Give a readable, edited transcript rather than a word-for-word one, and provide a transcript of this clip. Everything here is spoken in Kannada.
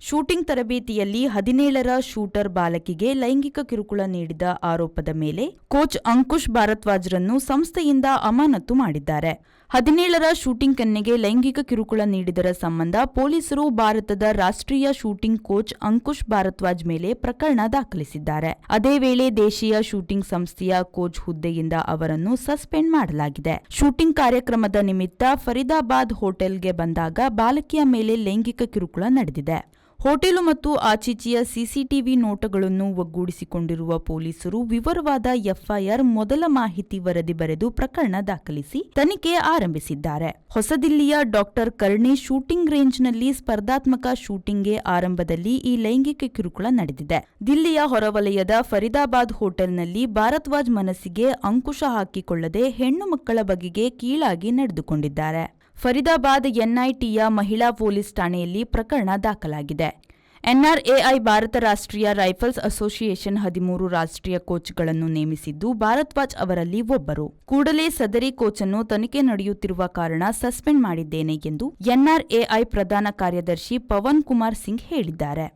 ಶೂಟಿಂಗ್ ತರಬೇತಿಯಲ್ಲಿ 17ರ ಶೂಟರ್ ಬಾಲಕಿಗೆ ಲೈಂಗಿಕ ಕಿರುಕುಳ ನೀಡಿದ ಆರೋಪದ ಮೇಲೆ ಕೋಚ್ ಅಂಕುಶ್ ಭಾರದ್ವಾಜ್ರನ್ನು ಸಂಸ್ಥೆಯಿಂದ ಅಮಾನತು ಮಾಡಿದ್ದಾರೆ. 17ರ ಶೂಟಿಂಗ್ ಕನ್ಯೆಗೆ ಲೈಂಗಿಕ ಕಿರುಕುಳ ನೀಡಿದರ ಸಂಬಂಧ ಪೊಲೀಸರು ಭಾರತದ ರಾಷ್ಟ್ರೀಯ ಶೂಟಿಂಗ್ ಕೋಚ್ ಅಂಕುಶ್ ಭಾರದ್ವಾಜ್ ಮೇಲೆ ಪ್ರಕರಣ ದಾಖಲಿಸಿದ್ದಾರೆ. ಅದೇ ವೇಳೆ ದೇಶೀಯ ಶೂಟಿಂಗ್ ಸಂಸ್ಥೆಯ ಕೋಚ್ ಹುದ್ದೆಯಿಂದ ಅವರನ್ನು ಸಸ್ಪೆಂಡ್ ಮಾಡಲಾಗಿದೆ. ಶೂಟಿಂಗ್ ಕಾರ್ಯಕ್ರಮದ ನಿಮಿತ್ತ ಫರೀದಾಬಾದ್ ಹೋಟೆಲ್ಗೆ ಬಂದಾಗ ಬಾಲಕಿಯ ಮೇಲೆ ಲೈಂಗಿಕ ಕಿರುಕುಳ ನಡೆದಿದೆ. ಹೋಟೆಲು ಮತ್ತು ಆಚೀಚೆಯ ಸಿಸಿಟಿವಿ ನೋಟಗಳನ್ನು ಒಗ್ಗೂಡಿಸಿಕೊಂಡಿರುವ ಪೊಲೀಸರು ವಿವರವಾದ ಎಫ್ಐಆರ್ ಮೊದಲ ಮಾಹಿತಿ ವರದಿ ಬರೆದು ಪ್ರಕರಣ ದಾಖಲಿಸಿ ತನಿಖೆ ಆರಂಭಿಸಿದ್ದಾರೆ. ಹೊಸದಿಲ್ಲಿಯ ಡಾಕ್ಟರ್ ಕರ್ಣಿ ಶೂಟಿಂಗ್ ರೇಂಜ್ನಲ್ಲಿ ಸ್ಪರ್ಧಾತ್ಮಕ ಶೂಟಿಂಗ್ಗೆ ಆರಂಭದಲ್ಲಿ ಈ ಲೈಂಗಿಕ ಕಿರುಕುಳ ನಡೆದಿದೆ. ದಿಲ್ಲಿಯ ಹೊರವಲಯದ ಫರೀದಾಬಾದ್ ಹೋಟೆಲ್ನಲ್ಲಿ ಭಾರದ್ವಾಜ್ ಮನಸ್ಸಿಗೆ ಅಂಕುಶ ಹಾಕಿಕೊಳ್ಳದೆ ಹೆಣ್ಣು ಮಕ್ಕಳ ಬಗೆಗೆ ಕೀಳಾಗಿ ನಡೆದುಕೊಂಡಿದ್ದಾರೆ. ಫರೀದಾಬಾದ್ ಎನ್ಐಟಿಯ ಮಹಿಳಾ ಪೊಲೀಸ್ ಠಾಣೆಯಲ್ಲಿ ಪ್ರಕರಣ ದಾಖಲಾಗಿದೆ. ಎನ್ಆರ್ಎಐ ಭಾರತ ರಾಷ್ಟ್ರೀಯ ರೈಫಲ್ಸ್ ಅಸೋಸಿಯೇಷನ್ 13 ರಾಷ್ಟ್ರೀಯ ಕೋಚ್ಗಳನ್ನು ನೇಮಿಸಿದ್ದು ಭಾರದ್ವಾಜ್ ಅವರಲ್ಲಿ ಒಬ್ಬರು. ಕೂಡಲೇ ಸದರಿ ಕೋಚ್ ಅನ್ನು ತನಿಖೆ ನಡೆಯುತ್ತಿರುವ ಕಾರಣ ಸಸ್ಪೆಂಡ್ ಮಾಡಿದ್ದೇನೆ ಎಂದು ಎನ್ಆರ್ಎಐ ಪ್ರಧಾನ ಕಾರ್ಯದರ್ಶಿ ಪವನ್ ಕುಮಾರ್ ಸಿಂಗ್ ಹೇಳಿದ್ದಾರೆ.